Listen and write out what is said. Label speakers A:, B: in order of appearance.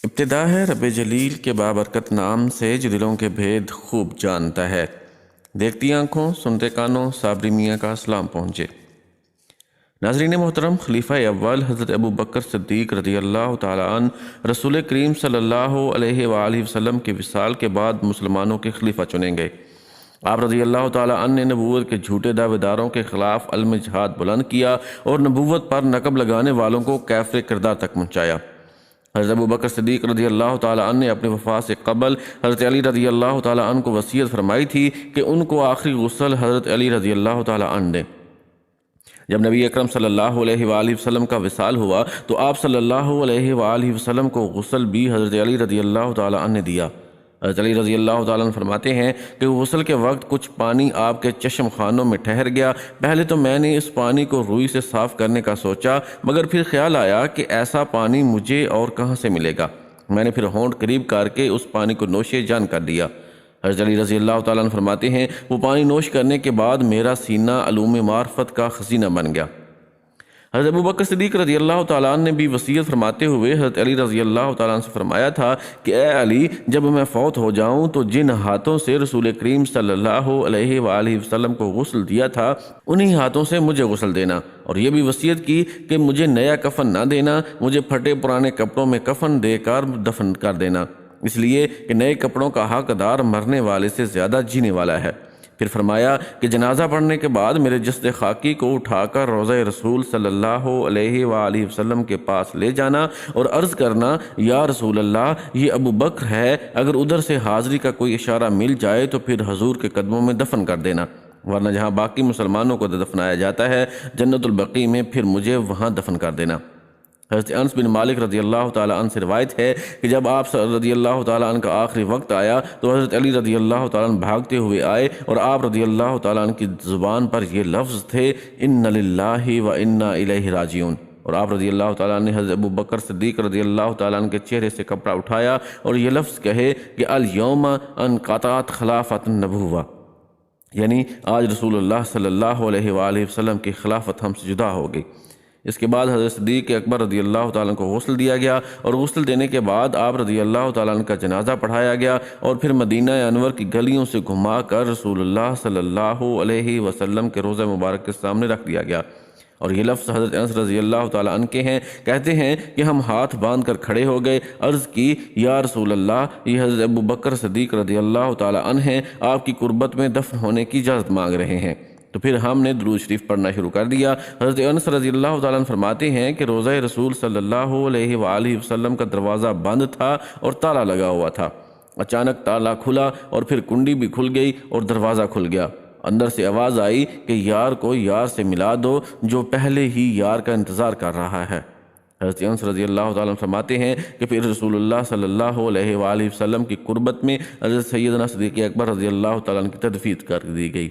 A: ابتدا ہے رب جلیل کے بابرکت نام سے جو دلوں کے بھید خوب جانتا ہے۔ دیکھتی آنکھوں سنتے کانوں صابری میاں کا سلام پہنچے۔ ناظرین محترم، خلیفہ اول حضرت ابو بکر صدیق رضی اللہ تعالیٰ عنہ رسول کریم صلی اللہ علیہ وآلہ وسلم کے وصال کے بعد مسلمانوں کے خلیفہ چنے گئے۔ آپ رضی اللہ تعالیٰ عنہ نے نبوت کے جھوٹے دعوے داروں کے خلاف علم جہاد بلند کیا اور نبوت پر نقب لگانے والوں کو کافر کردار تک پہنچایا۔ حضرت ابو بکر صدیق رضی اللہ تعالیٰ عنہ نے اپنی وفات سے قبل حضرت علی رضی اللہ تعالیٰ عنہ کو وصیت فرمائی تھی کہ ان کو آخری غسل حضرت علی رضی اللہ تعالیٰ عنہ دیں۔ جب نبی اکرم صلی اللہ علیہ وآلہ وسلم کا وصال ہوا تو آپ صلی اللہ علیہ وآلہ وسلم کو غسل بھی حضرت علی رضی اللہ تعالیٰ عنہ نے دیا۔ حضرت علی رضی اللہ تعالیٰ عنہ فرماتے ہیں کہ غسل کے وقت کچھ پانی آپ کے چشم خانوں میں ٹھہر گیا۔ پہلے تو میں نے اس پانی کو روئی سے صاف کرنے کا سوچا، مگر پھر خیال آیا کہ ایسا پانی مجھے اور کہاں سے ملے گا۔ میں نے پھر ہونٹ قریب کر کے اس پانی کو نوش جان کر دیا۔ حضرت علی رضی اللہ تعالیٰ عنہ فرماتے ہیں وہ پانی نوش کرنے کے بعد میرا سینہ علوم معرفت کا خزینہ بن گیا۔ حضرت ابو بکر صدیق رضی اللہ تعالیٰ عنہ نے بھی وصیت فرماتے ہوئے حضرت علی رضی اللہ تعالیٰ عنہ سے فرمایا تھا کہ اے علی، جب میں فوت ہو جاؤں تو جن ہاتھوں سے رسول کریم صلی اللہ علیہ وآلہ وسلم کو غسل دیا تھا انہی ہاتھوں سے مجھے غسل دینا، اور یہ بھی وصیت کی کہ مجھے نیا کفن نہ دینا، مجھے پھٹے پرانے کپڑوں میں کفن دے کر دفن کر دینا، اس لیے کہ نئے کپڑوں کا حقدار مرنے والے سے زیادہ جینے والا ہے۔ پھر فرمایا کہ جنازہ پڑھنے کے بعد میرے جسد خاکی کو اٹھا کر روضہ رسول صلی اللہ علیہ وآلہ وسلم کے پاس لے جانا اور عرض کرنا، یا رسول اللہ، یہ ابو بکر ہے، اگر ادھر سے حاضری کا کوئی اشارہ مل جائے تو پھر حضور کے قدموں میں دفن کر دینا، ورنہ جہاں باقی مسلمانوں کو دفنایا جاتا ہے جنت البقیع میں، پھر مجھے وہاں دفن کر دینا۔ حضرت انس بن مالک رضی اللہ تعالیٰ عنہ سے روایت ہے کہ جب آپ رضی اللہ تعالیٰ عنہ کا آخری وقت آیا تو حضرت علی رضی اللہ تعالیٰ عنہ بھاگتے ہوئے آئے اور آپ رضی اللہ تعالیٰ عنہ کی زبان پر یہ لفظ تھے، ان للہ و انا الیہ راجعون، اور آپ رضی اللہ تعالیٰ عنہ نے حضرت ابو بکر صدیق رضی اللہ تعالیٰ عنہ کے چہرے سے کپڑا اٹھایا اور یہ لفظ کہے کہ الیوم انقطعت خلافۃ النبوہ، یعنی آج رسول اللہ صلی اللہ علیہ وآلہ وسلم کی خلافت ہم سے جدا ہو گئی۔ اس کے بعد حضرت صدیق اکبر رضی اللہ تعالیٰ عنہ کو غسل دیا گیا اور غسل دینے کے بعد آپ رضی اللہ تعالیٰ عنہ کا جنازہ پڑھایا گیا اور پھر مدینہ انور کی گلیوں سے گھما کر رسول اللہ صلی اللہ علیہ وسلم کے روضہ مبارک کے سامنے رکھ دیا گیا۔ اور یہ لفظ حضرت انس رضی اللہ تعالیٰ عنہ کے ہیں، کہتے ہیں کہ ہم ہاتھ باندھ کر کھڑے ہو گئے، عرض کی، یا رسول اللہ، یہ حضرت ابو بکر صدیق رضی اللہ تعالیٰ عنہ ہیں، آپ کی قربت میں دفن ہونے کی اجازت مانگ رہے ہیں۔ تو پھر ہم نے درود شریف پڑھنا شروع کر دیا۔ حضرت انس رضی اللہ تعالیٰ عنہ فرماتے ہیں کہ روضہ رسول صلی اللہ علیہ وآلہ وسلم کا دروازہ بند تھا اور تالا لگا ہوا تھا۔ اچانک تالا کھلا اور پھر کنڈی بھی کھل گئی اور دروازہ کھل گیا۔ اندر سے آواز آئی کہ یار کو یار سے ملا دو جو پہلے ہی یار کا انتظار کر رہا ہے۔ حضرت انس رضی اللہ تعالیٰ عنہ فرماتے ہیں کہ پھر رسول اللہ صلی اللہ علیہ وآلہ وسلم کی قربت میں حضرت سیدنا صدیق اکبر رضی اللہ تعالیٰ عنہ کی تدفین کر دی گئی۔